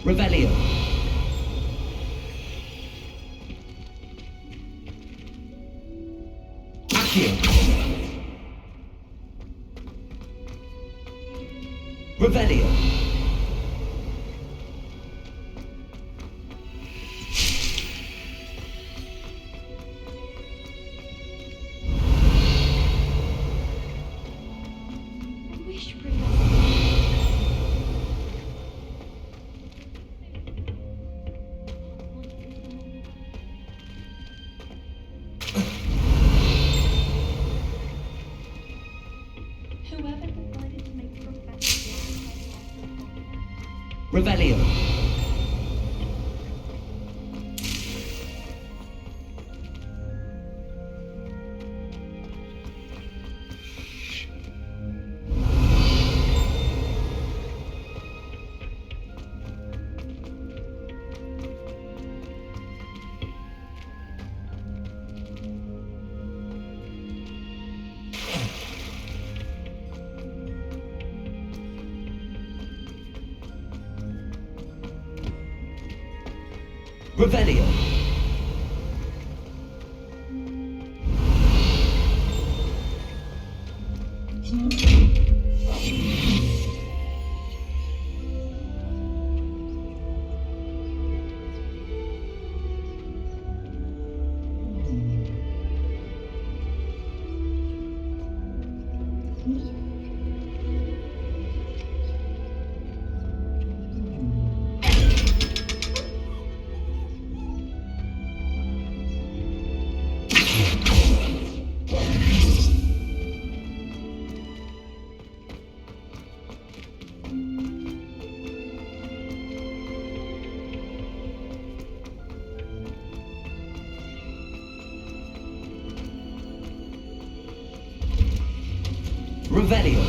Revelio. Accio. Revelio. Revelio. Revelio. Revelio.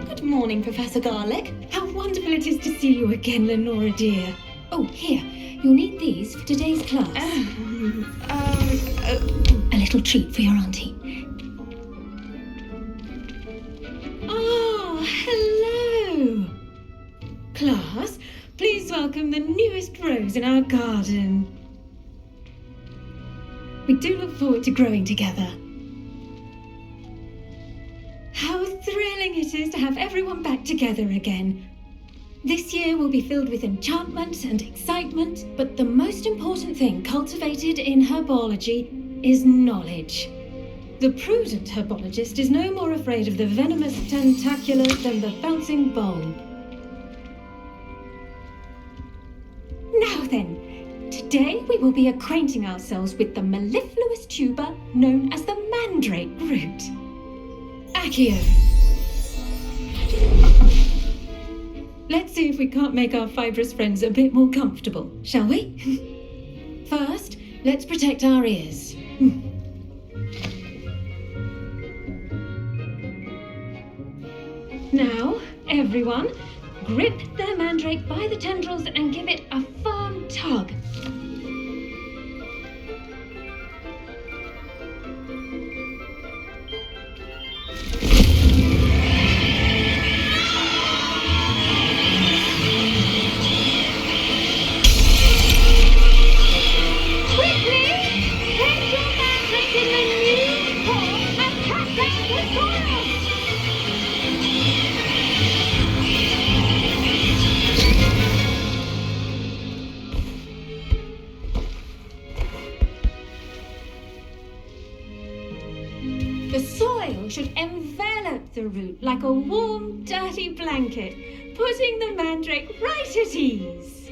Good morning, Professor Garlick. How wonderful it is to see you again, Lenora dear. Oh, here, you'll need these for today's class. A little treat for your auntie. Oh, hello. Class, please welcome the newest rose in our garden. We do look forward to growing together. How thrilling it is to have everyone back together again. This year will be filled with enchantment and excitement, but the most important thing cultivated in herbology is knowledge. The prudent herbologist is no more afraid of the venomous tentacular than the bouncing bulb. Now then, today we will be acquainting ourselves with the mellifluous tuber known as the mandrake root. Accio. Let's see if we can't make our fibrous friends a bit more comfortable, shall we? First, let's protect our ears. Now, everyone, grip their mandrake by the tendrils and give it a firm tug. The soil should envelop the root like a warm, dirty blanket, putting the mandrake right at ease.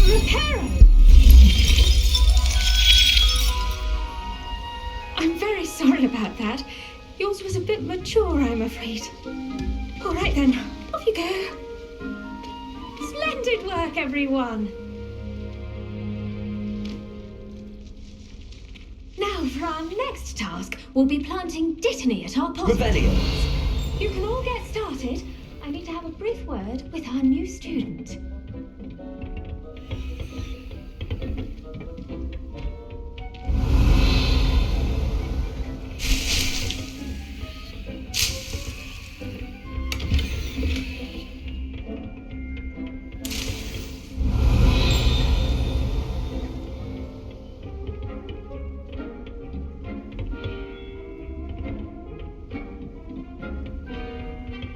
Reparo! sorry about that. Yours was a bit mature, I'm afraid. All right then, off you go. Splendid work, everyone. Now for our next task, we'll be planting Dittany at our post. Revelio. You can all get started. I need to have a brief word with our new student.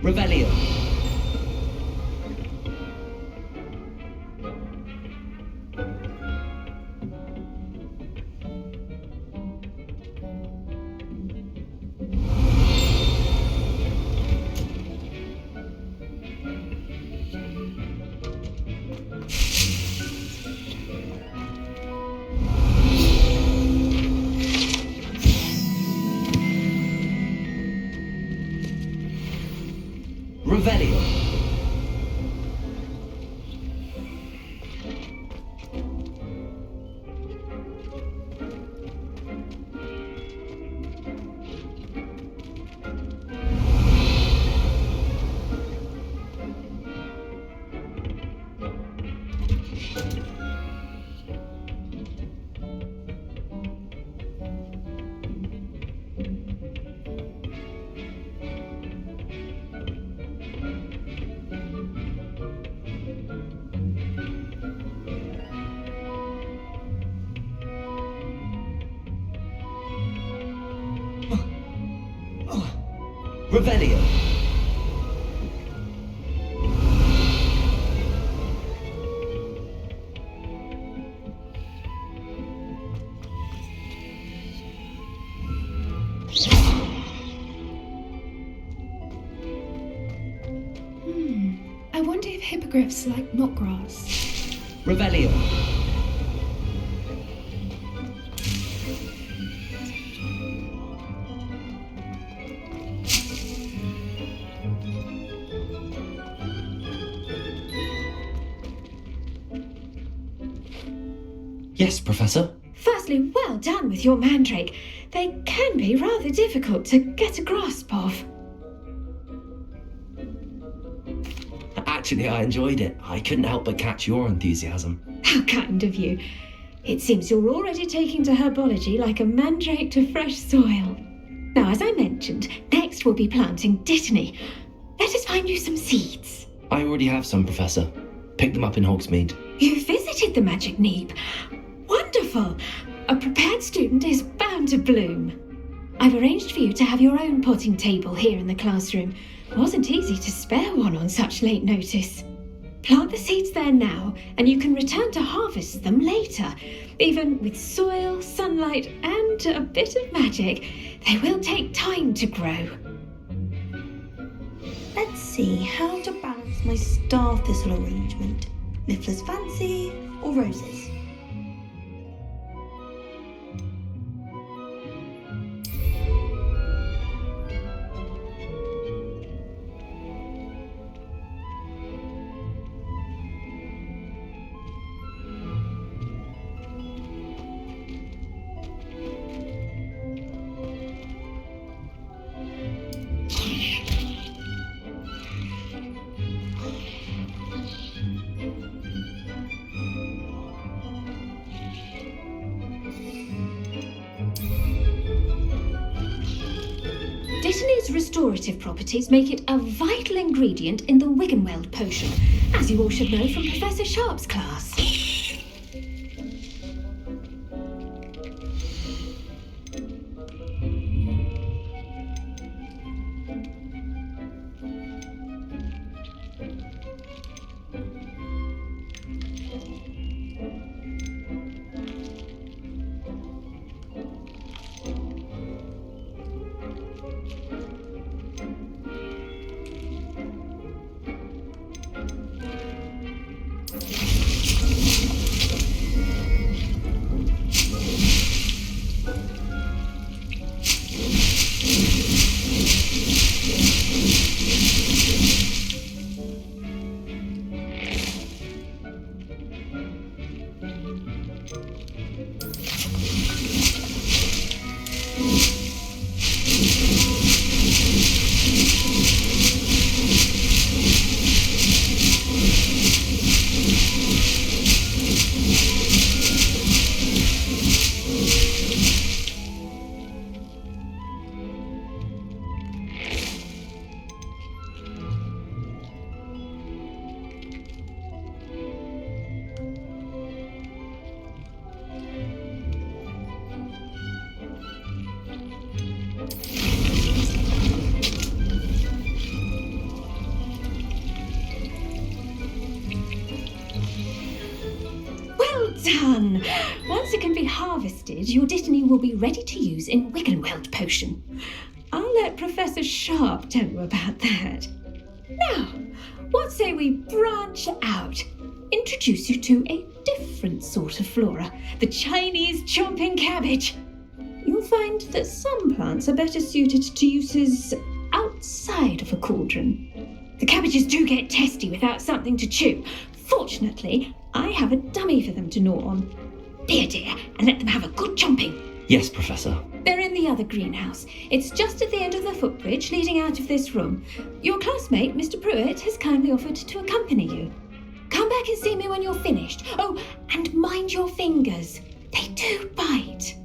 Revelio. Revelio. Revelio. I wonder if hippogriffs like knotgrass. Revelio. Yes, Professor. Firstly, well done with your mandrake. They can be rather difficult to get a grasp of. Actually, I enjoyed it. I couldn't help but catch your enthusiasm. How kind of you. It seems you're already taking to herbology like a mandrake to fresh soil. Now, as I mentioned, next we'll be planting Dittany. Let us find you some seeds. I already have some, Professor. Picked them up in Hogsmeade. You visited the Magic Neep. Wonderful! A prepared student is bound to bloom. I've arranged for you to have your own potting table here in the classroom. Wasn't easy to spare one on such late notice. Plant the seeds there now, and you can return to harvest them later. Even with soil, sunlight, and a bit of magic, they will take time to grow. Let's see how to balance my star thistle arrangement. Niffler's fancy or roses? Dittany's restorative properties make it a vital ingredient in the Wiggenweld potion, as you all should know from Professor Sharp's class. done. Once it can be harvested, your Dittany will be ready to use in Wiggenweld potion. I'll let Professor Sharp tell you about that. Now, what say we branch out? Introduce you to a different sort of flora, the Chinese chomping cabbage. You'll find that some plants are better suited to uses outside of a cauldron. The cabbages do get testy without something to chew. Fortunately, I have a dummy for them to gnaw on. Be a dear and let them have a good chomping. Yes, Professor. They're in the other greenhouse. It's just at the end of the footbridge leading out of this room. Your classmate, Mr. Pruitt, has kindly offered to accompany you. Come back and see me when you're finished. Oh, and mind your fingers. They do bite.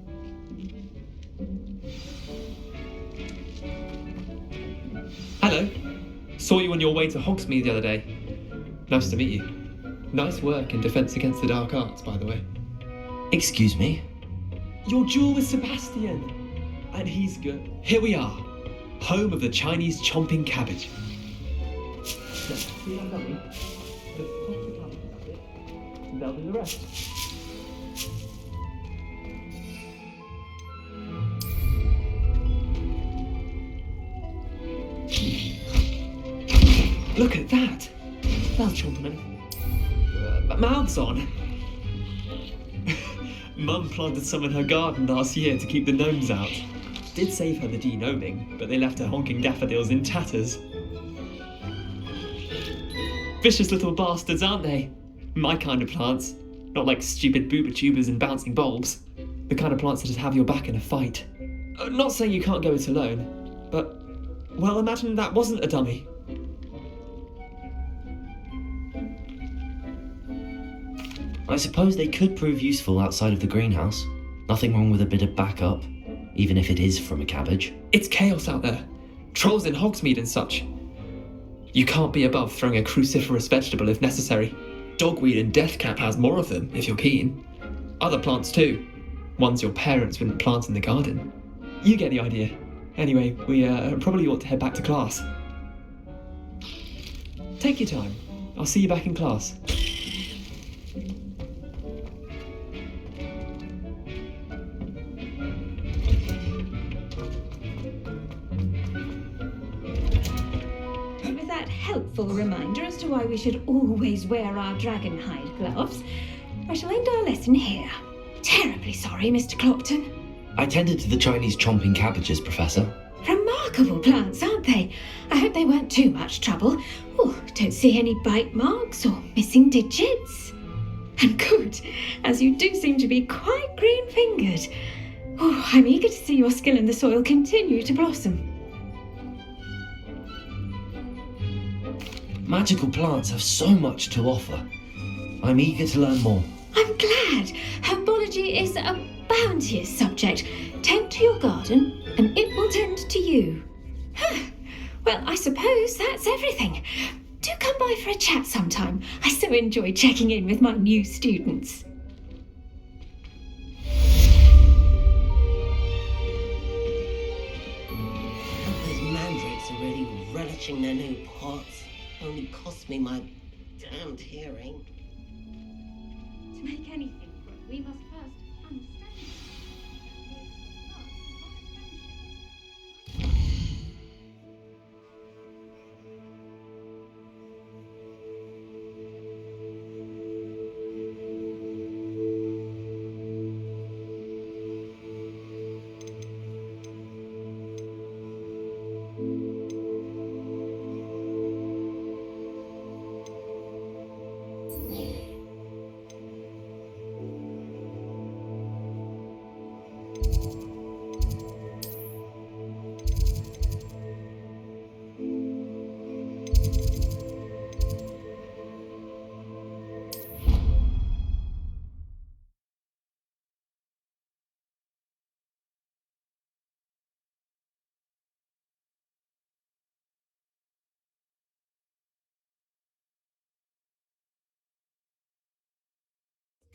Hello. Saw you on your way to Hogsmeade the other day. Nice to meet you. Nice work in Defence Against the Dark Arts, by the way. Excuse me? Your duel with Sebastian. And he's good. Here we are. Home of the Chinese chomping cabbage. Now, see that dummy? Just pop the cabbage up it, and they'll do the rest. Look at that! Well, Chompman. Mouths on. Mum planted some in her garden last year to keep the gnomes out. Did save her the de-gnoming, but they left her honking daffodils in tatters. Vicious little bastards, aren't they? My kind of plants. Not like stupid booba-tubers and bouncing bulbs. The kind of plants that just have your back in a fight. Not saying you can't go it alone, but... well, imagine that wasn't a dummy. I suppose they could prove useful outside of the greenhouse. Nothing wrong with a bit of backup, even if it is from a cabbage. It's chaos out there. Trolls in Hogsmeade and such. You can't be above throwing a cruciferous vegetable if necessary. Dogweed and deathcap has more of them, if you're keen. Other plants too. Ones your parents wouldn't plant in the garden. You get the idea. Anyway, we probably ought to head back to class. Take your time. I'll see you back in class. With that helpful reminder as to why we should always wear our dragon hide gloves, I shall end our lesson here. Terribly sorry, Mr. Clopton. I tended to the Chinese chomping cabbages, Professor. Remarkable plants, aren't they? I hope they weren't too much trouble. Oh, don't see any bite marks or missing digits. And good, as you do seem to be quite green-fingered. Oh, I'm eager to see your skill in the soil continue to blossom. Magical plants have so much to offer. I'm eager to learn more. I'm glad. Herbology is a bounteous subject. Tend to your garden, and it will tend to you. Well, I suppose that's everything. Do come by for a chat sometime. I so enjoy checking in with my new students. Those mandrakes are really relishing their new pots. Only cost me my damned hearing. To make anything grow, we must first understand.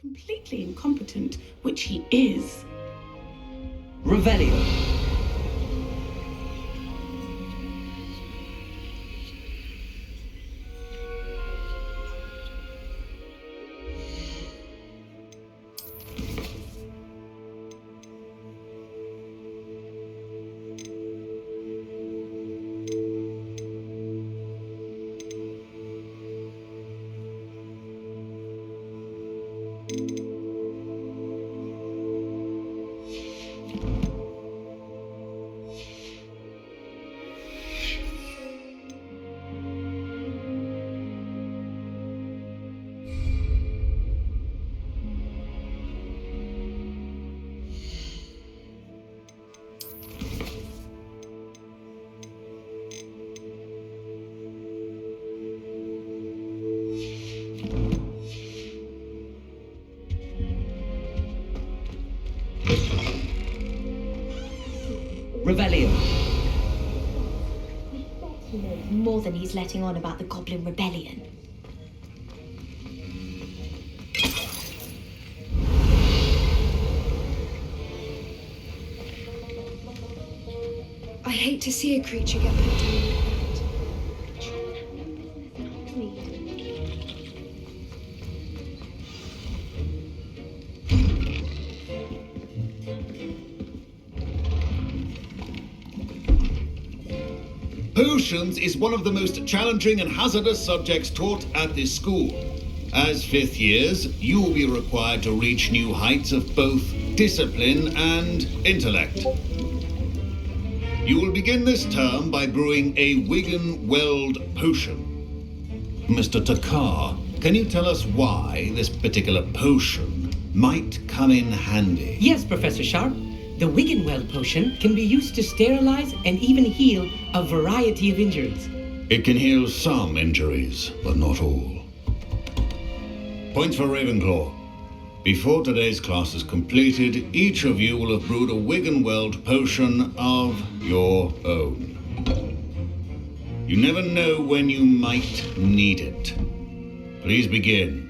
Completely incompetent, which he is. Revelio. Revelio. He knows more than he's letting on about the Goblin Rebellion. I hate to see a creature get put down like that. Potions is one of the most challenging and hazardous subjects taught at this school. As fifth years, you will be required to reach new heights of both discipline and intellect. You will begin this term by brewing a Wigan Weld potion. Mr. Takar, can you tell us why this particular potion might come in handy? Yes, Professor Sharp. The Wiggenweld potion can be used to sterilize and even heal a variety of injuries. It can heal some injuries, but not all. Points for Ravenclaw. Before today's class is completed, each of you will have brewed a Wiggenweld potion of your own. You never know when you might need it. Please begin.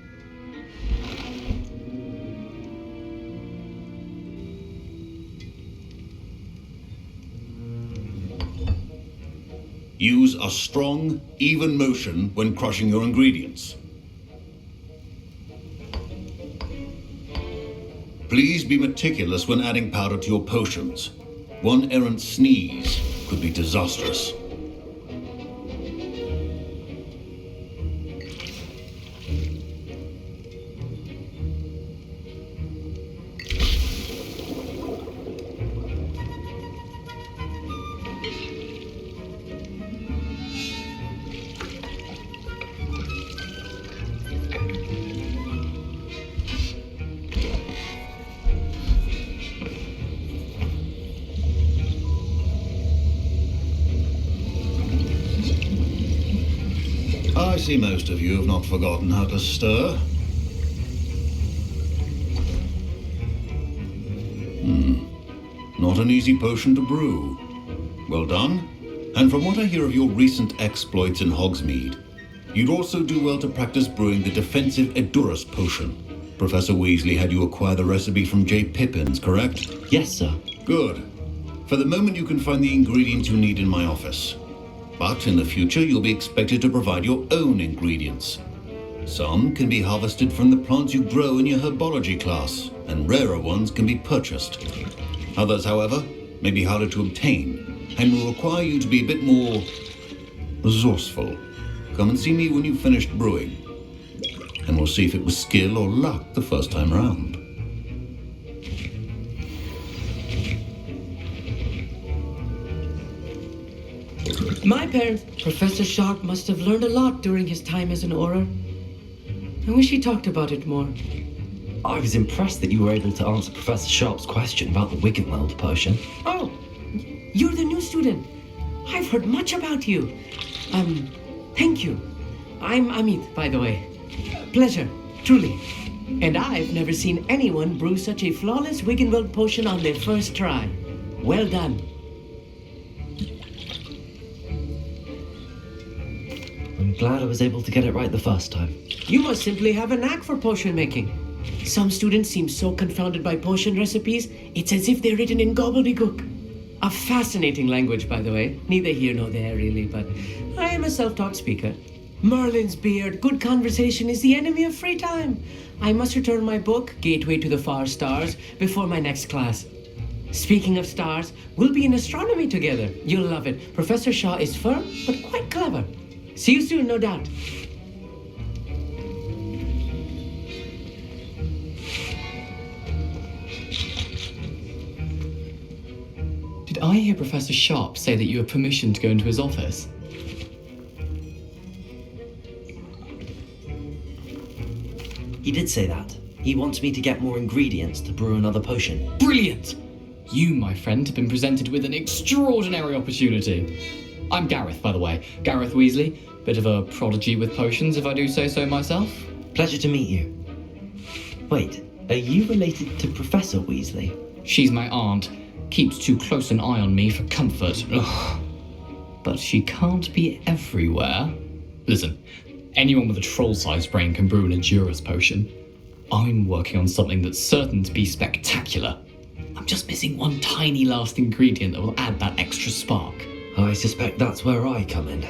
Use a strong, even motion when crushing your ingredients. Please be meticulous when adding powder to your potions. One errant sneeze could be disastrous. I see most of you have not forgotten how to stir. Not an easy potion to brew. Well done. And from what I hear of your recent exploits in Hogsmeade, you'd also do well to practice brewing the defensive Edurus potion. Professor Weasley had you acquire the recipe from J. Pippins, correct? Yes, sir. Good. For the moment you can find the ingredients you need in my office. But in the future, you'll be expected to provide your own ingredients. Some can be harvested from the plants you grow in your herbology class, and rarer ones can be purchased. Others, however, may be harder to obtain, and will require you to be a bit more resourceful. Come and see me when you've finished brewing, and we'll see if it was skill or luck the first time round. My parents, Professor Sharp, must have learned a lot during his time as an Auror. I wish he talked about it more. I was impressed that you were able to answer Professor Sharp's question about the Wiggenweld potion. Oh, you're the new student. I've heard much about you. Thank you. I'm Amit, by the way. Pleasure, truly. And I've never seen anyone brew such a flawless Wiggenweld potion on their first try. Well done. I'm glad I was able to get it right the first time. You must simply have a knack for potion making. Some students seem so confounded by potion recipes, it's as if they're written in gobbledygook. A fascinating language, by the way. Neither here nor there, really, but I am a self-taught speaker. Merlin's beard, good conversation is the enemy of free time. I must return my book, Gateway to the Far Stars, before my next class. Speaking of stars, we'll be in astronomy together. You'll love it. Professor Shaw is firm, but quite clever. See you soon, no doubt. Did I hear Professor Sharp say that you have permission to go into his office? He did say that. He wants me to get more ingredients to brew another potion. Brilliant! You, my friend, have been presented with an extraordinary opportunity. I'm Gareth, by the way. Gareth Weasley. Bit of a prodigy with potions, if I do say so myself. Pleasure to meet you. Wait, are you related to Professor Weasley? She's my aunt. keeps too close an eye on me for comfort. Ugh. But she can't be everywhere. Listen, anyone with a troll-sized brain can brew an Endurance potion. I'm working on something that's certain to be spectacular. I'm just missing one tiny last ingredient that will add that extra spark. I suspect that's where I come in.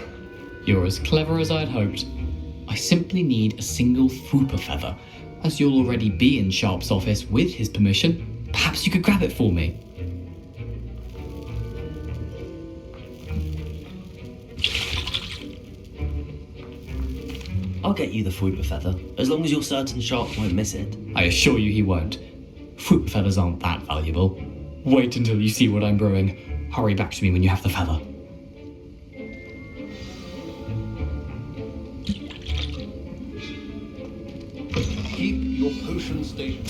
You're as clever as I'd hoped. I simply need a single Fwooper feather. As you'll already be in Sharp's office with his permission, perhaps you could grab it for me. I'll get you the Fwooper feather, as long as you're certain Sharp won't miss it. I assure you he won't. Fwooper feathers aren't that valuable. Wait until you see what I'm brewing. Hurry back to me when you have the feather. Keep your potion station.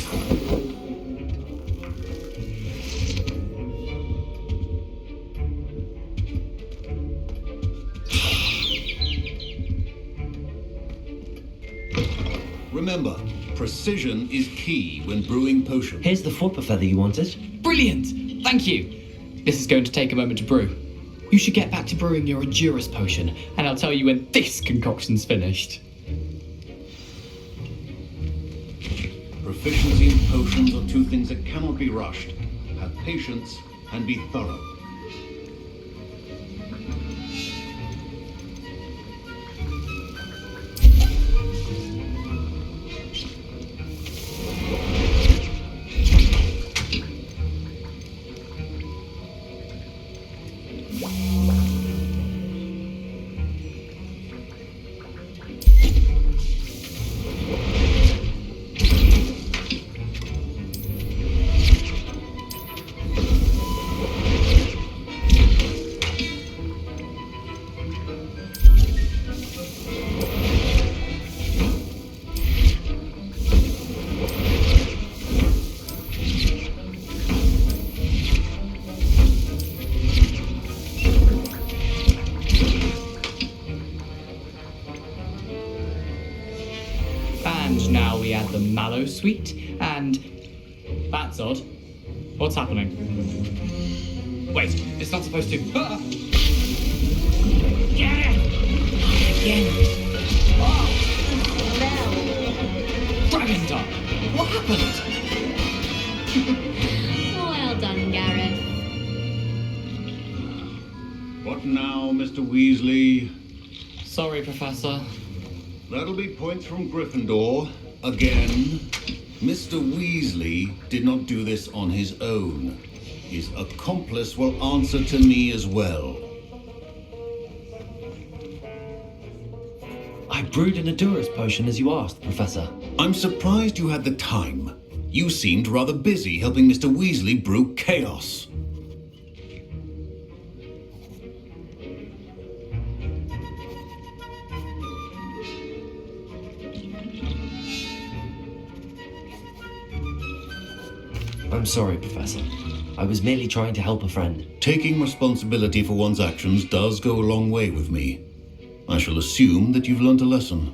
Remember, precision is key when brewing potions. Here's the Fwooper feather you wanted. Brilliant! Thank you! This is going to take a moment to brew. You should get back to brewing your Endurance potion, and I'll tell you when this concoction's finished. Proficiency in potions are two things that cannot be rushed. Have patience and be thorough. And now we add the mallow sweet, and... That's odd. What's happening? Wait, it's not supposed to... Ah! Get it! Again! Oh! Dragon Duck! What happened? Well done, Gareth. What now, Mr. Weasley? Sorry, Professor. That'll be points from Gryffindor. Again. Mr. Weasley did not do this on his own. His accomplice will answer to me as well. I brewed an Endurance potion as you asked, Professor. I'm surprised you had the time. You seemed rather busy helping Mr. Weasley brew chaos. I'm sorry, Professor. I was merely trying to help a friend. Taking responsibility for one's actions does go a long way with me. I shall assume that you've learnt a lesson.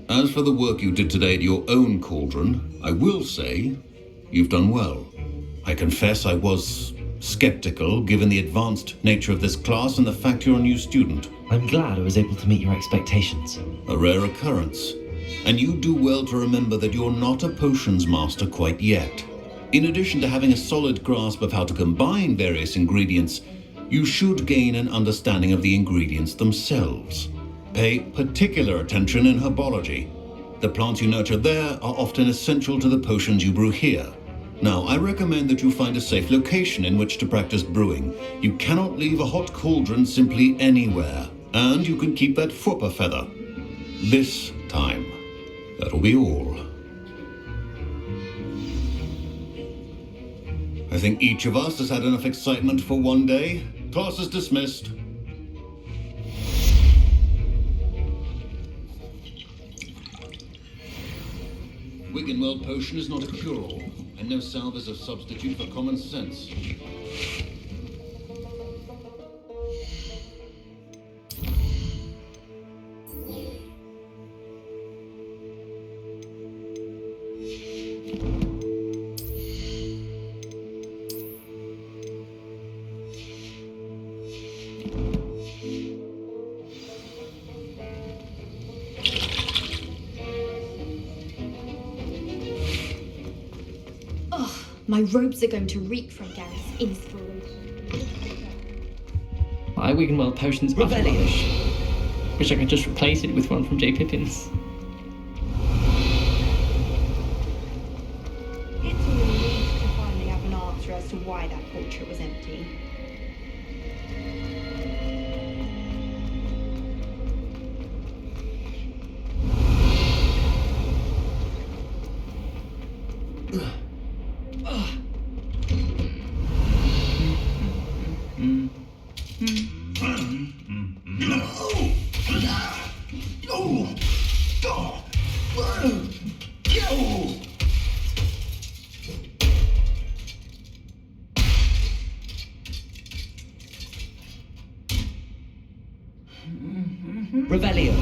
As for the work you did today at your own cauldron, I will say you've done well. I confess I was skeptical given the advanced nature of this class and the fact you're a new student. I'm glad I was able to meet your expectations. A rare occurrence. And you do well to remember that you're not a potions master quite yet. In addition to having a solid grasp of how to combine various ingredients, you should gain an understanding of the ingredients themselves. Pay particular attention in herbology. The plants you nurture there are often essential to the potions you brew here. Now, I recommend that you find a safe location in which to practice brewing. You cannot leave a hot cauldron simply anywhere. And you can keep that Fwooper feather. This time. That'll be all. I think each of us has had enough excitement for one day. Class is dismissed. Wiggenweld potion is not a cure-all, and no salve is a substitute for common sense. My robes are going to reek from Gareth's inspiration. My Wiggenweld potion's utter rubbish. Wish I could just replace it with one from J. Pippin's. It's a relief to finally have an answer as to why that portrait was empty. Revelio.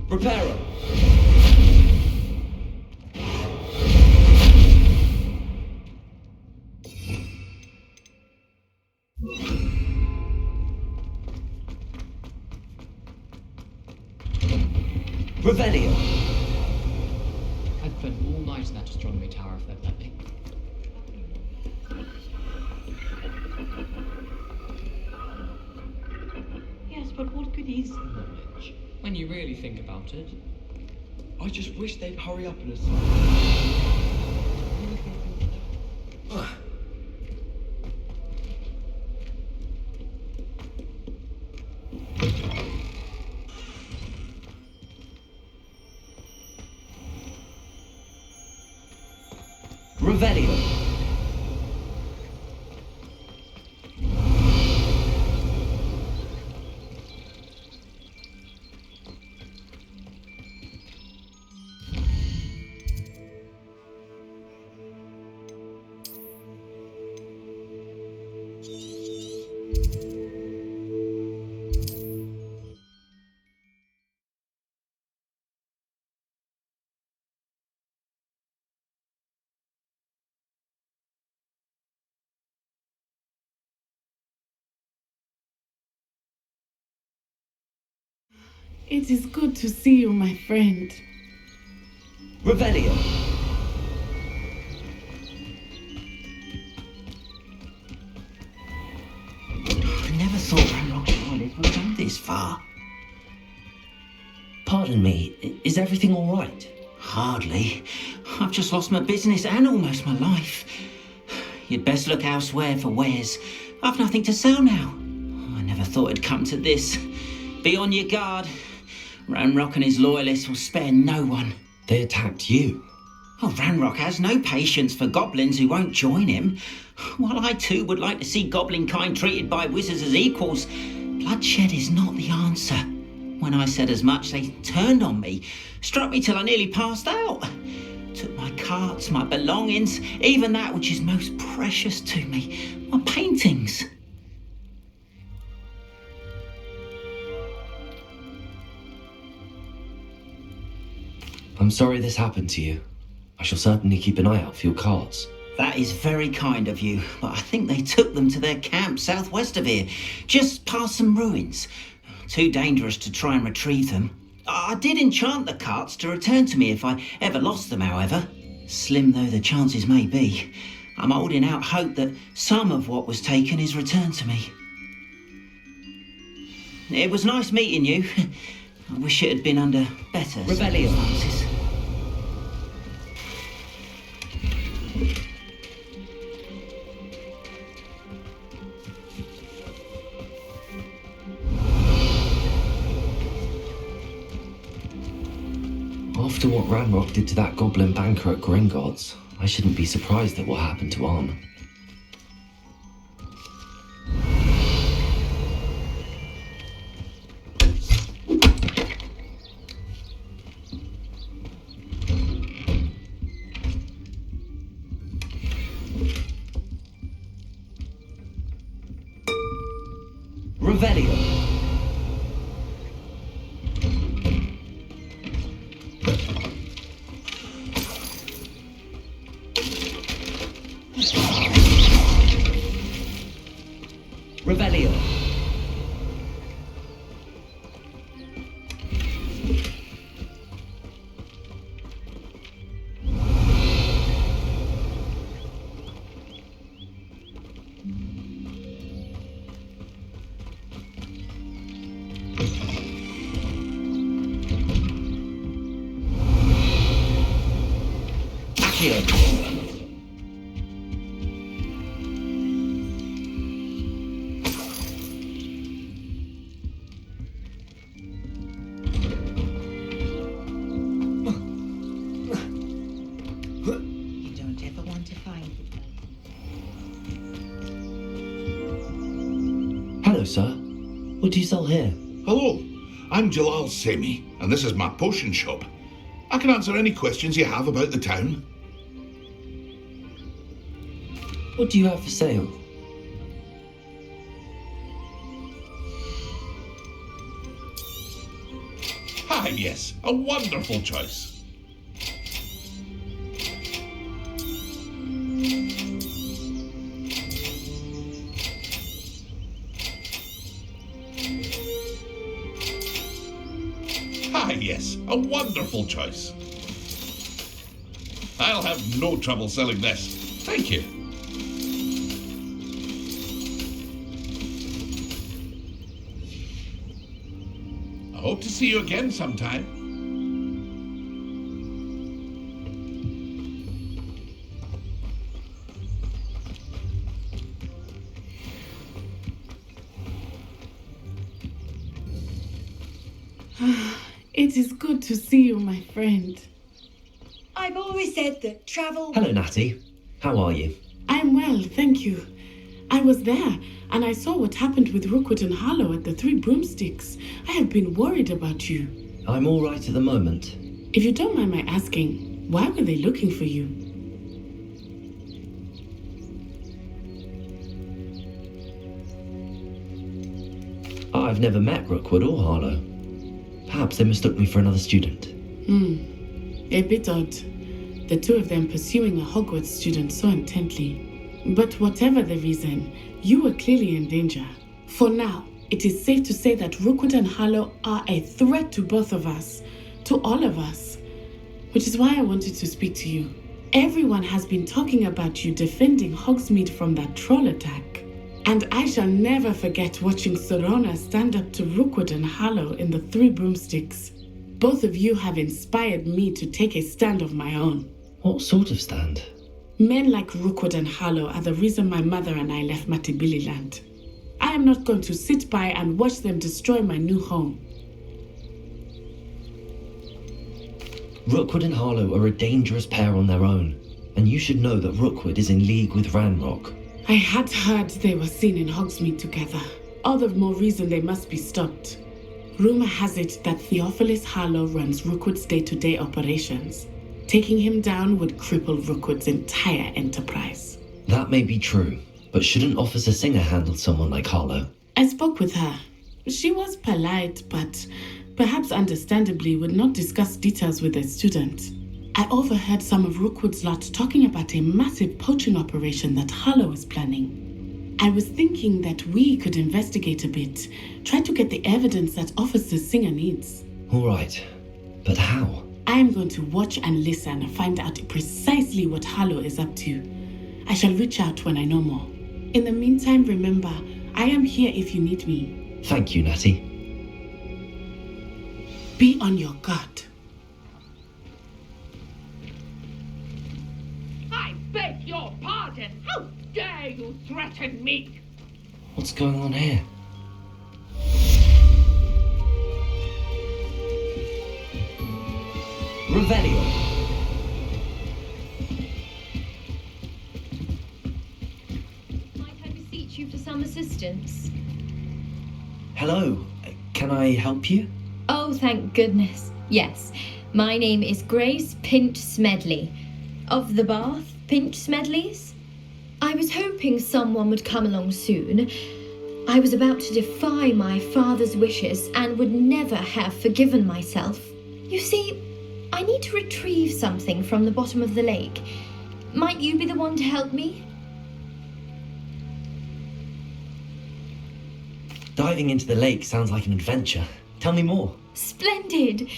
Reparo. Revelio. I'd spend all night in that astronomy tower if they'd let me. Yes, but what good is Knowledge. When you really think about it. I just wish they'd hurry up and assign. Revelio. It is good to see you, my friend. Revelio. I never thought Ranrock's eyelids would go this far. Pardon me, is everything all right? Hardly. I've just lost my business and almost my life. You'd best look elsewhere for wares. I've nothing to sell now. I never thought it'd come to this. Be on your guard. Ranrock and his loyalists will spare no one. They attacked you. Oh, Ranrock has no patience for goblins who won't join him. While I too would like to see goblin kind treated by wizards as equals, bloodshed is not the answer. When I said as much, they turned on me, struck me till I nearly passed out. Took my carts, my belongings, even that which is most precious to me, my paintings. I'm sorry this happened to you. I shall certainly keep an eye out for your carts. That is very kind of you, but I think they took them to their camp southwest of here, just past some ruins. Too dangerous to try and retrieve them. I did enchant the carts to return to me if I ever lost them, however. Slim though the chances may be, I'm holding out hope that some of what was taken is returned to me. It was nice meeting you. I wish it had been under better Revelio. circumstances. After what Ranrock did to that goblin banker at Gringotts, I shouldn't be surprised at what happened to Arn. Revelio. Revelio. You don't ever want to find Hello, sir. What do you sell here? Hello, I'm Jalal Semi, and this is my potion shop. I can answer any questions you have about the town. What do you have for sale? Ah, yes, a wonderful choice. Ah, yes, a wonderful choice. I'll have no trouble selling this. Thank you. I hope to see you again sometime. It is good to see you, my friend. I've always said that travel... Hello, Natty. How are you? I'm well, thank you. I was there, and I saw what happened with Rookwood and Harlow at the Three Broomsticks. I have been worried about you. I'm all right at the moment. If you don't mind my asking, why were they looking for you? I've never met Rookwood or Harlow. Perhaps they mistook me for another student. A bit odd. The two of them pursuing a Hogwarts student so intently. But whatever the reason, you were clearly in danger. For now, it is safe to say that Rookwood and Harlow are a threat to both of us, to all of us. Which is why I wanted to speak to you. Everyone has been talking about you defending Hogsmeade from that troll attack. And I shall never forget watching Sorona stand up to Rookwood and Harlow in the Three Broomsticks. Both of you have inspired me to take a stand of my own. What sort of stand? Men like Rookwood and Harlow are the reason my mother and I left Matibili Land. I am not going to sit by and watch them destroy my new home. Rookwood and Harlow are a dangerous pair on their own, and you should know that Rookwood is in league with Ranrock. I had heard they were seen in Hogsmeade together. All the more reason they must be stopped. Rumor has it that Theophilus Harlow runs Rookwood's day-to-day operations. Taking him down would cripple Rookwood's entire enterprise. That may be true, but shouldn't Officer Singer handle someone like Harlow? I spoke with her. She was polite, but perhaps understandably would not discuss details with a student. I overheard some of Rookwood's lot talking about a massive poaching operation that Harlow is planning. I was thinking that we could investigate a bit, try to get the evidence that Officer Singer needs. All right, but how? I am going to watch and listen and find out precisely what Harlow is up to. I shall reach out when I know more. In the meantime, remember, I am here if you need me. Thank you, Natty. Be on your guard. I beg your pardon! How dare you threaten me? What's going on here? Revelio. Might I beseech you for some assistance? Hello, can I help you? Oh, thank goodness. Yes, my name is Grace Pinch Smedley. Of the Bath Pinch Smedleys? I was hoping someone would come along soon. I was about to defy my father's wishes and would never have forgiven myself. You see, I need to retrieve something from the bottom of the lake. Might you be the one to help me? Diving into the lake sounds like an adventure. Tell me more. Splendid!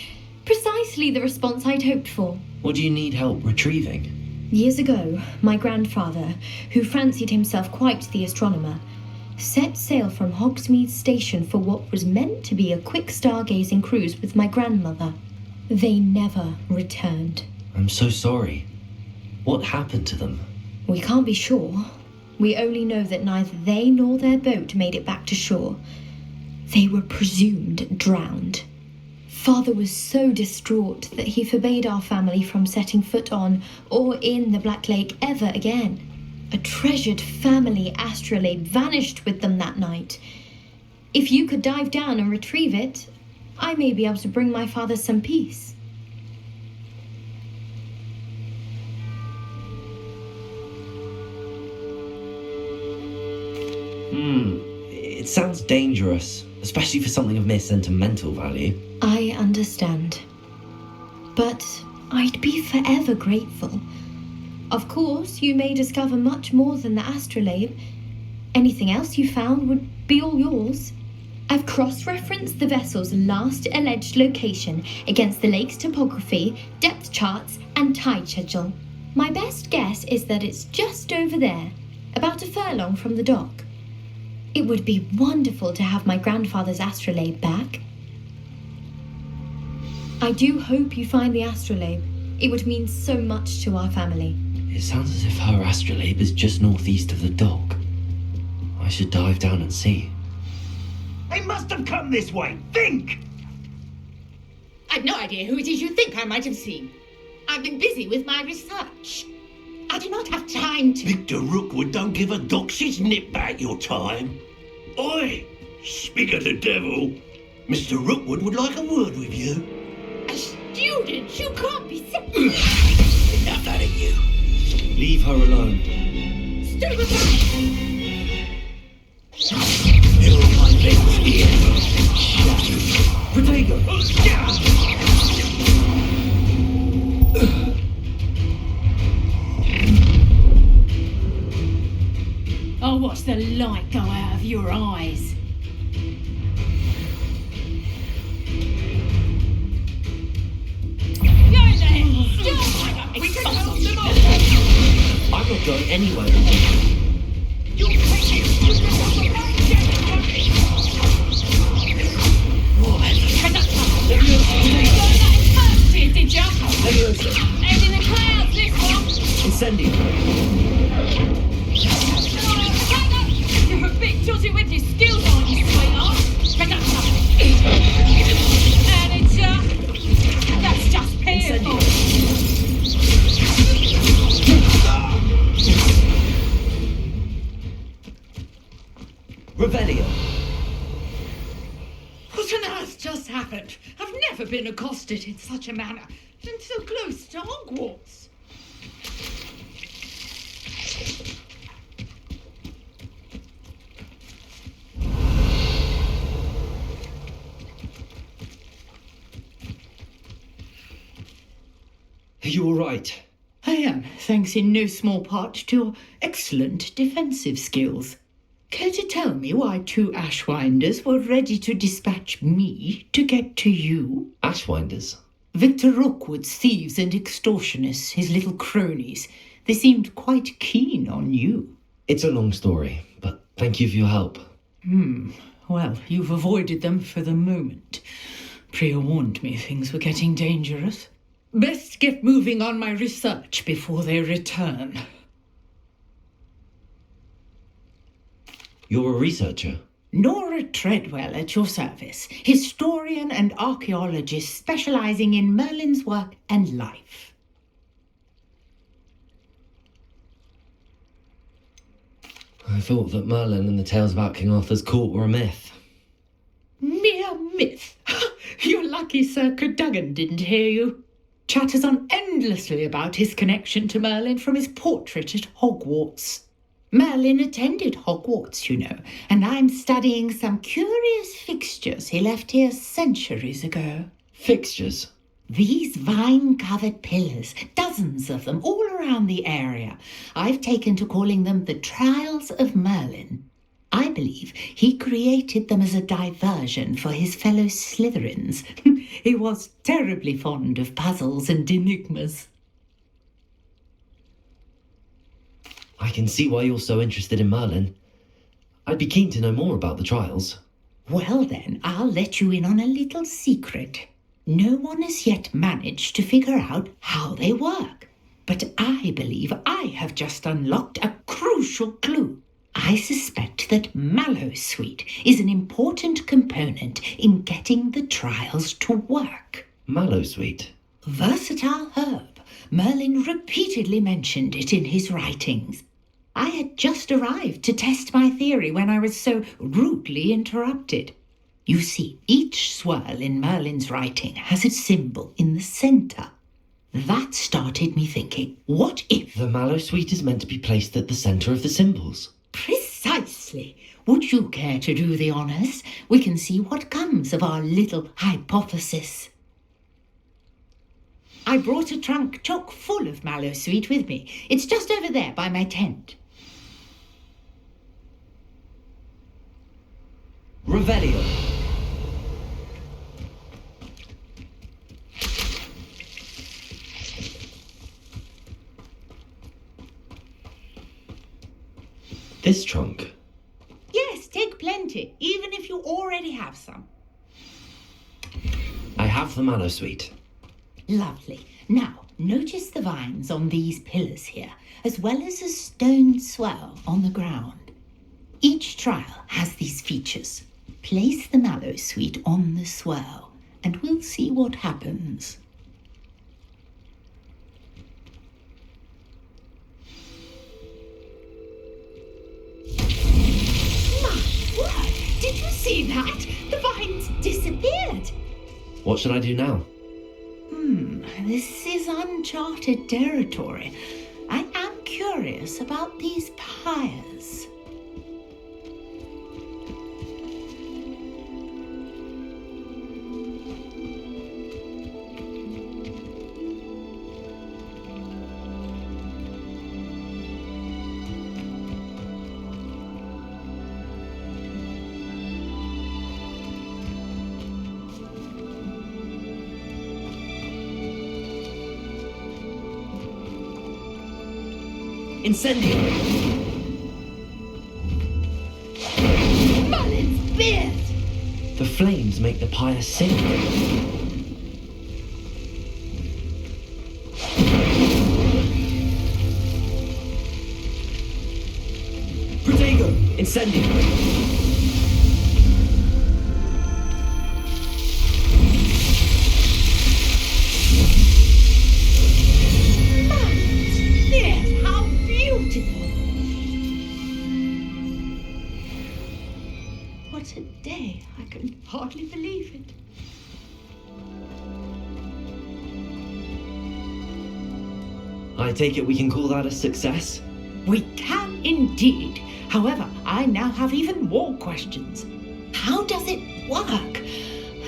Precisely the response I'd hoped for. What do you need help retrieving? Years ago, my grandfather, who fancied himself quite the astronomer, set sail from Hogsmeade Station for what was meant to be a quick stargazing cruise with my grandmother. They never returned. I'm so sorry. What happened to them? We can't be sure. We only know that neither they nor their boat made it back to shore. They were presumed drowned. Father was so distraught that he forbade our family from setting foot on or in the Black Lake ever again. A treasured family astrolabe vanished with them that night. If you could dive down and retrieve it, I may be able to bring my father some peace. It sounds dangerous, especially for something of mere sentimental value. I understand. But I'd be forever grateful. Of course, you may discover much more than the astrolabe. Anything else you found would be all yours. I've cross-referenced the vessel's last alleged location against the lake's topography, depth charts, and tide schedule. My best guess is that it's just over there, about a furlong from the dock. It would be wonderful to have my grandfather's astrolabe back. I do hope you find the astrolabe. It would mean so much to our family. It sounds as if her astrolabe is just northeast of the dock. I should dive down and see. They must have come this way. Think! I've no idea who it is you think I might have seen. I've been busy with my research. I do not have time to... Victor Rookwood don't give a doxy's nip back your time. Oi! Speak of the devil. Mr. Rookwood would like a word with you. A student? You can't be... Enough out of you. Leave her alone. Stay back! Here are my legs here. Protego! I'll watch the light go out of your eyes. I'm not going anywhere. Did you? And in the clouds, this one. Incendio. You're a bit dodgy with your skills, aren't you, sweetheart? And it's that's just painful. Revelio. What on earth just happened? I've never been accosted in such a manner, and so close to Hogwarts. Are you all right? I am, thanks in no small part to your excellent defensive skills. Care to tell me why two Ashwinders were ready to dispatch me to get to you? Ashwinders? Victor Rookwood's thieves and extortionists, his little cronies. They seemed quite keen on you. It's a long story, but thank you for your help. Well, you've avoided them for the moment. Priya warned me things were getting dangerous. Best get moving on my research before they return. You're a researcher? Nora Treadwell at your service, historian and archaeologist specializing in Merlin's work and life. I thought that Merlin and the tales about King Arthur's court were a myth. Mere myth? You're lucky Sir Cadogan didn't hear you. Chatters on endlessly about his connection to Merlin from his portrait at Hogwarts. Merlin attended Hogwarts, you know, and I'm studying some curious fixtures he left here centuries ago. Fixtures? These vine-covered pillars, dozens of them, all around the area. I've taken to calling them the Trials of Merlin. I believe he created them as a diversion for his fellow Slytherins. He was terribly fond of puzzles and enigmas. I can see why you're so interested in Merlin. I'd be keen to know more about the trials. Well then, I'll let you in on a little secret. No one has yet managed to figure out how they work. But I believe I have just unlocked a crucial clue. I suspect that Mallowsweet is an important component in getting the trials to work. Mallowsweet? Versatile herb. Merlin repeatedly mentioned it in his writings. I had just arrived to test my theory when I was so rudely interrupted. You see, each swirl in Merlin's writing has a symbol in the center. That started me thinking, what if... The Mallowsweet is meant to be placed at the center of the symbols. Precisely. Would you care to do the honors? We can see what comes of our little hypothesis. I brought a trunk chock full of Mallowsweet with me. It's just over there by my tent. Revelio. This trunk? Yes, take plenty, even if you already have some. I have the Mallowsweet. Lovely. Now, notice the vines on these pillars here, as well as a stone swell on the ground. Each trial has these features. Place the Mallowsweet on the swell, and we'll see what happens. Did you see that? The vines disappeared. What should I do now? This is uncharted territory. I am curious about these pyres. Incendio! Merlin's beard! The flames make the pyre sink. Protego! Incendio! What a day! I can hardly believe it. I take it we can call that a success? We can indeed. However, I now have even more questions. How does it work?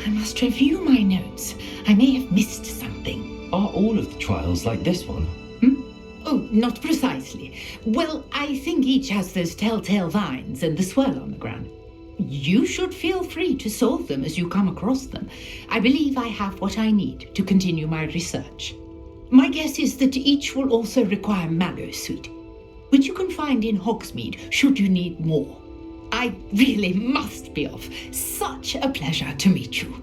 I must review my notes. I may have missed something. Are all of the trials like this one? Oh, not precisely. Well, I think each has those telltale vines and the swirl on the ground. You should feel free to solve them as you come across them. I believe I have what I need to continue my research. My guess is that each will also require Mallowsweet, which you can find in Hogsmeade should you need more. I really must be off. Such a pleasure to meet you.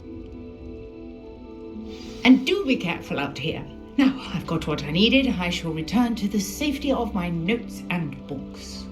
And do be careful out here. Now I've got what I needed, I shall return to the safety of my notes and books.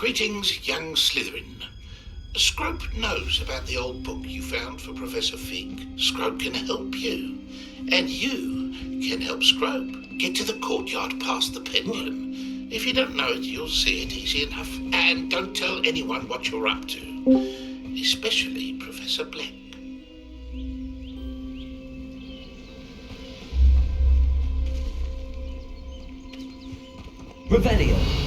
Greetings, young Slytherin. Scrope knows about the old book you found for Professor Fig. Scrope can help you. And you can help Scrope get to the courtyard past the pendulum. If you don't know it, you'll see it easy enough. And don't tell anyone what you're up to. Especially Professor Black. Revelio.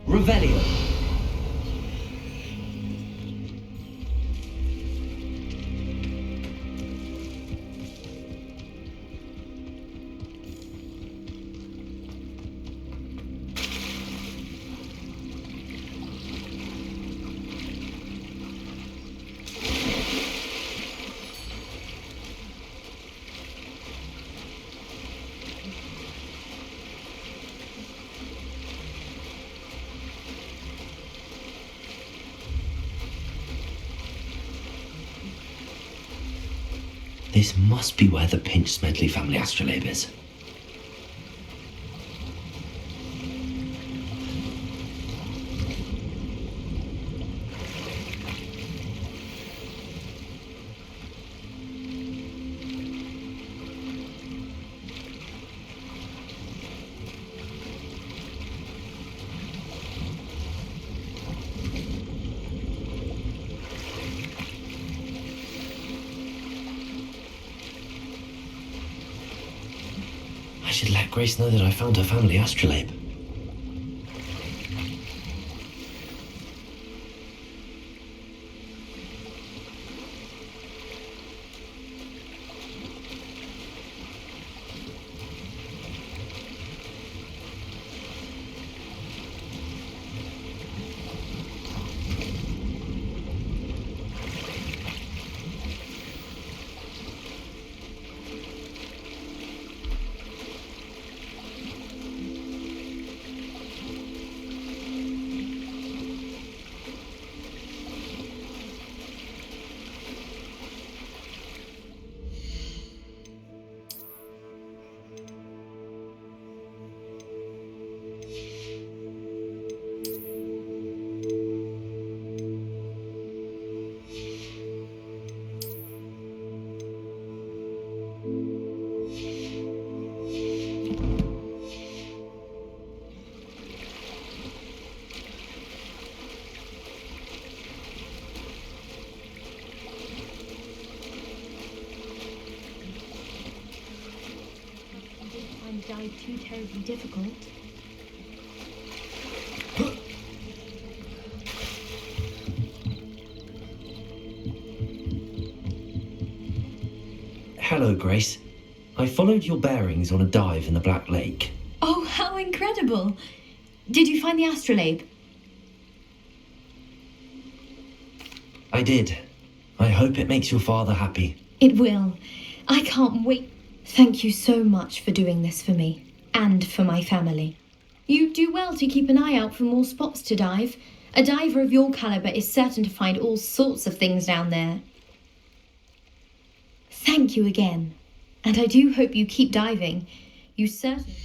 Revelio. This must be where the Pinch Smedley family astrolabe is. I should let Grace know that I found her family astrolabe. Dive too terribly difficult. Hello, Grace. I followed your bearings on a dive in the Black Lake. Oh, how incredible! Did you find the astrolabe? I did. I hope it makes your father happy. It will. I can't wait. Thank you so much for doing this for me, and for my family. You do well to keep an eye out for more spots to dive. A diver of your caliber is certain to find all sorts of things down there. Thank you again, and I do hope you keep diving. You certainly...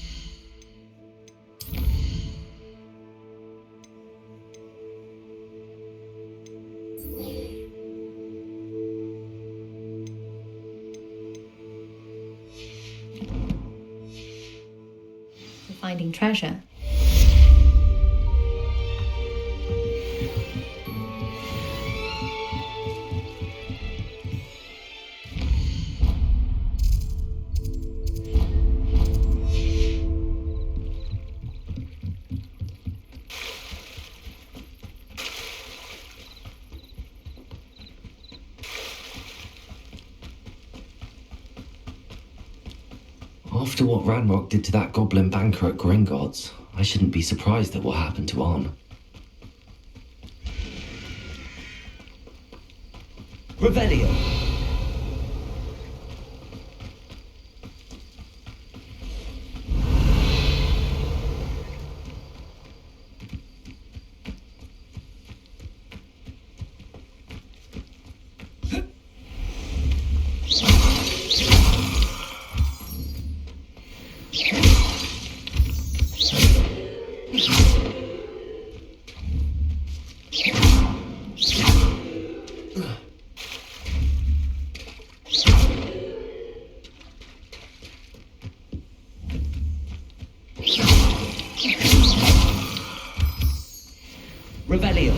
finding treasure. After what Ranrock did to that goblin banker at Gringotts, I shouldn't be surprised at what happened to Arn. Revelio. Revelio.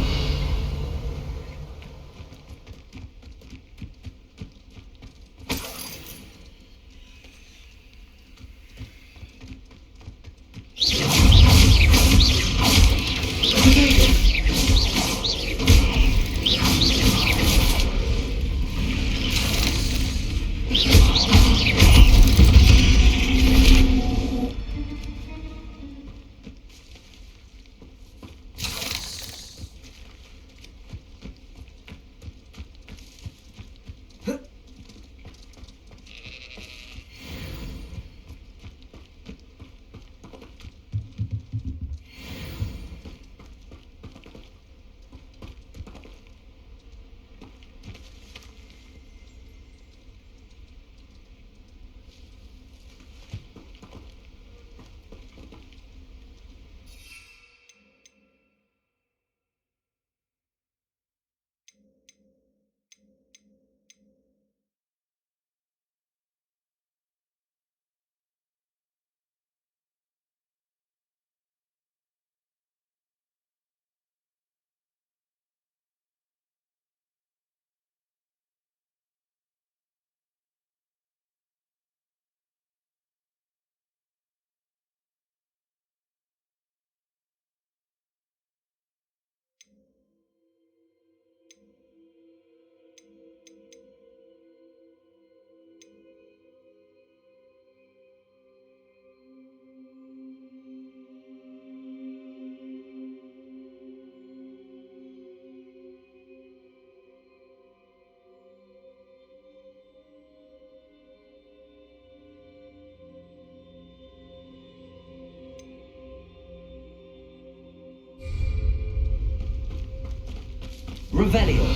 Revelio.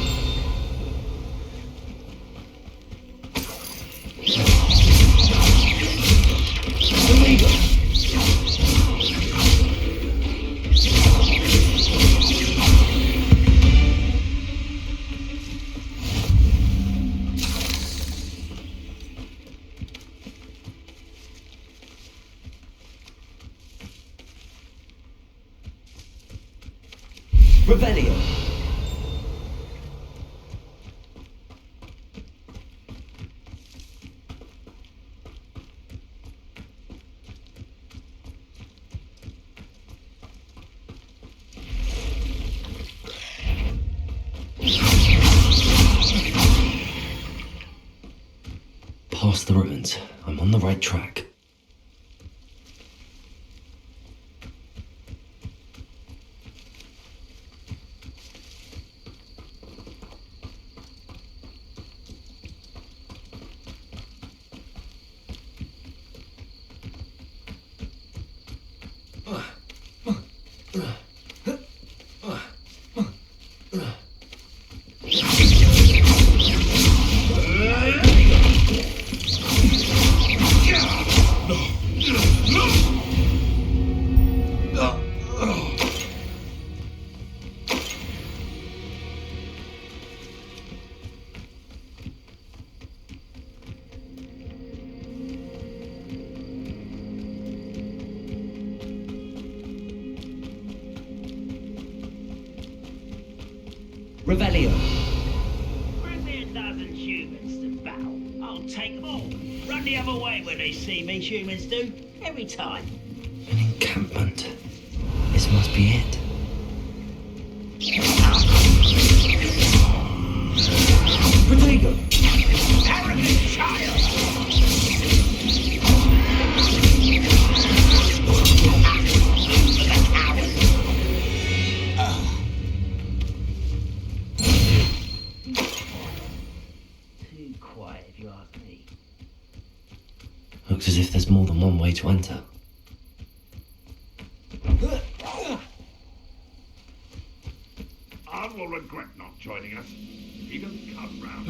Revelio. Past the ruins. I'm on the right track. Revelio. Where's there a dozen humans to battle? I'll take them all. Run the other way when they see me, humans do. Every time. An encampment. This must be it. Protego! Arrogant child! Looks as if there's more than one way to enter. Arn will regret not joining us. He doesn't come round.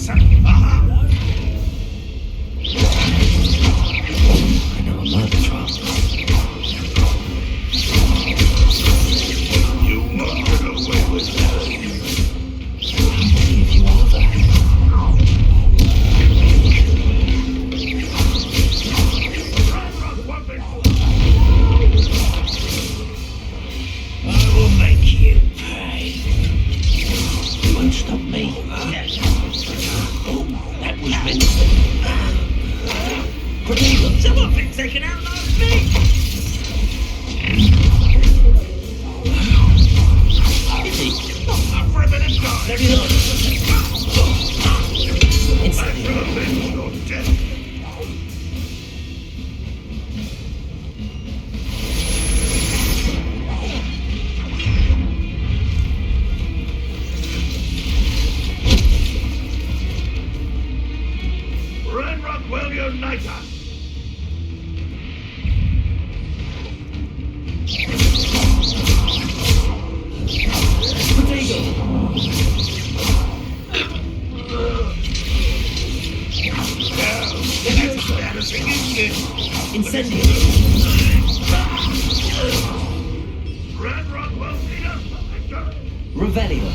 I know a murder trial. You won't get away with that. Any of you are there. I will make you pay. You won't stop me. Oh, that was meant to be. Someone been taken out last week! Is he? Up for a bit of time. Very nice. You're dead. Ranrock will unite us. Incendio. Ranrock will lead us to victory. Revelio.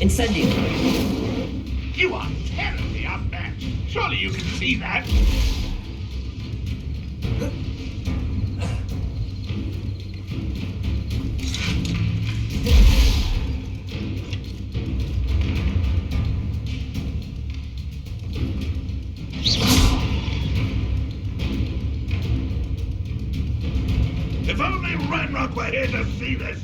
Incendio. You are terribly outmatched. Surely you can see that. If only Ranrock were here to see this.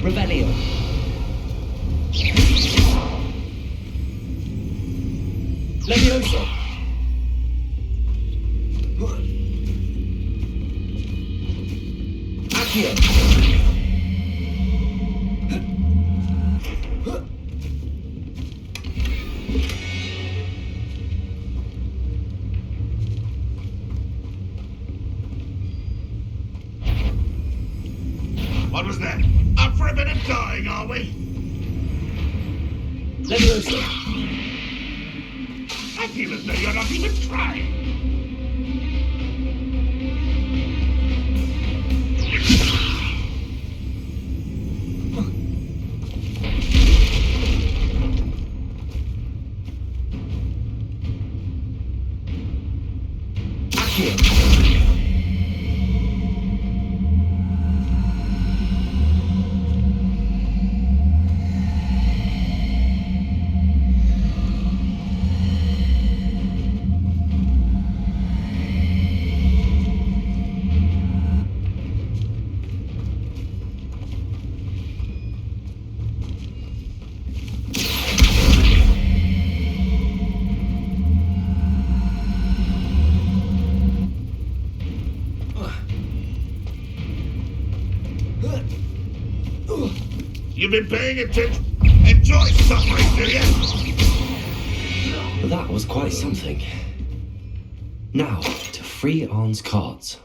Revelio. Levioso. Accio. What was that? Up for a bit of dying, are we? Levioso. I feel as though you're not even trying. You've been paying attention. Enjoy suffering, do you? That was quite something. Now, to free Arn's cards.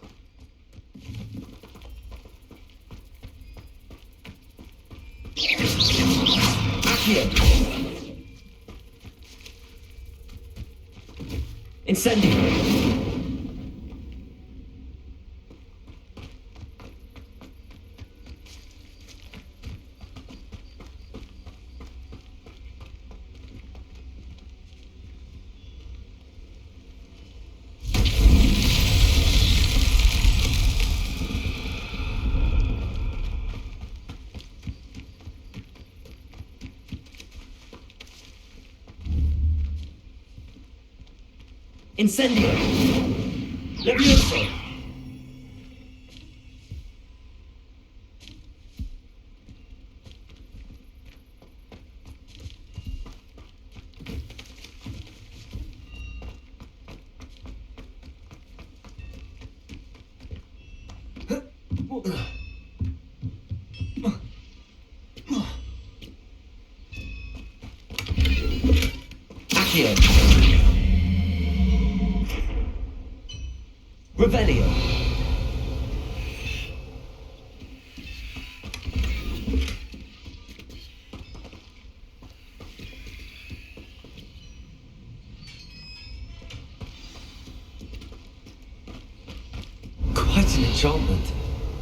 Accio. Incendio. Incendio! Levioso! Accio! Revelio! Quite an enchantment.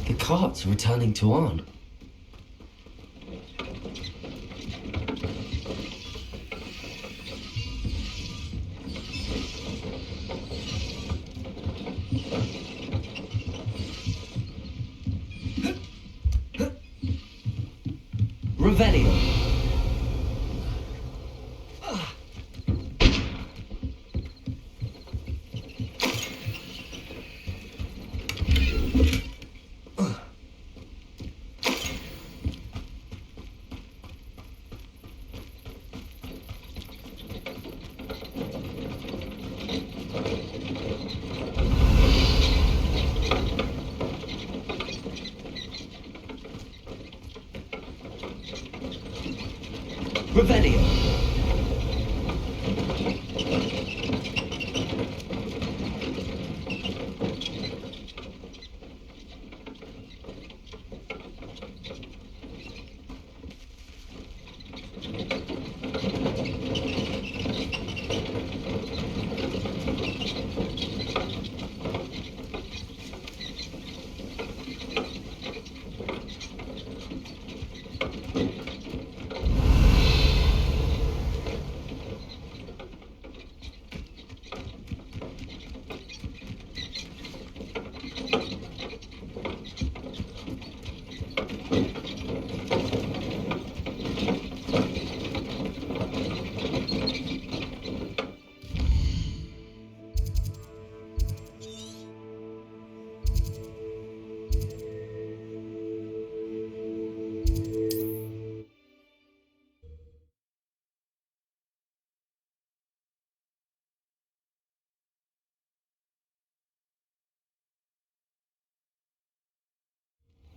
The cart's returning to Arn. Revelio! Revelio!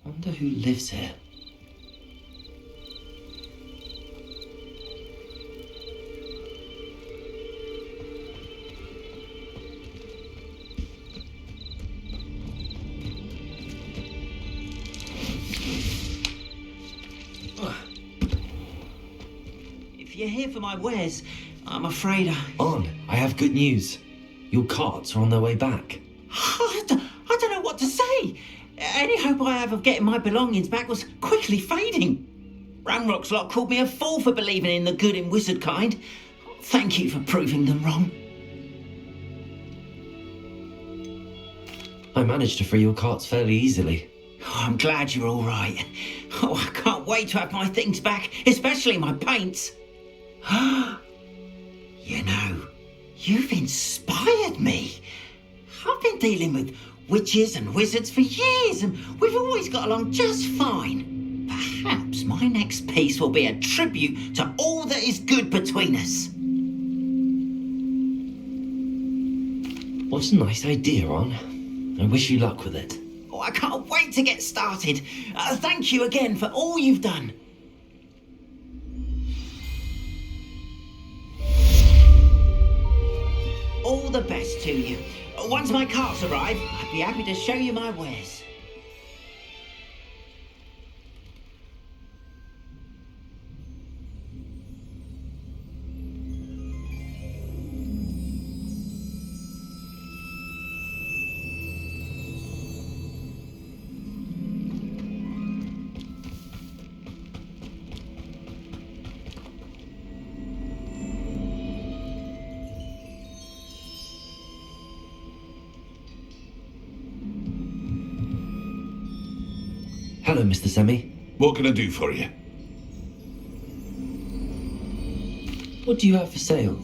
Wonder who lives here. If you're here for my wares, I'm afraid I have good news. Your carts are on their way back. I don't know what to say. Any hope I have of getting my belongings back was quickly fading. Ranrock's lot called me a fool for believing in the good in wizard kind. Thank you for proving them wrong. I managed to free your carts fairly easily. Oh, I'm glad you're all right. Oh, I can't wait to have my things back, especially my paints. You know, you've inspired me. I've been dealing with witches and wizards for years, and we've always got along just fine. Perhaps my next piece will be a tribute to all that is good between us. What a nice idea, Ron. I wish you luck with it. Oh, I can't wait to get started. Thank you again for all you've done. All the best to you. Once my carts arrive, I'd be happy to show you my wares. Hello, Mr. Semi. What can I do for you? What do you have for sale?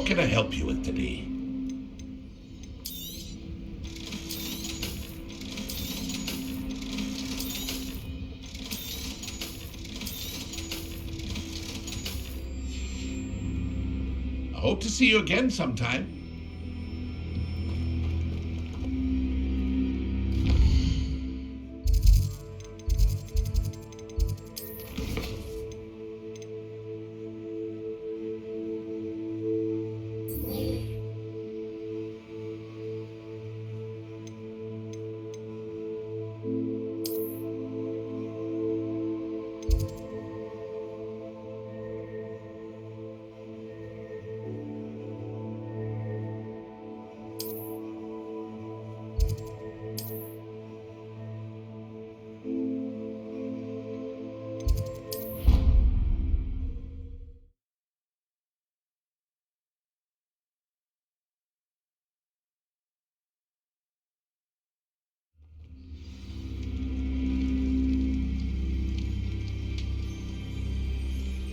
What can I help you with today? I hope to see you again sometime.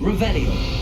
Revelio.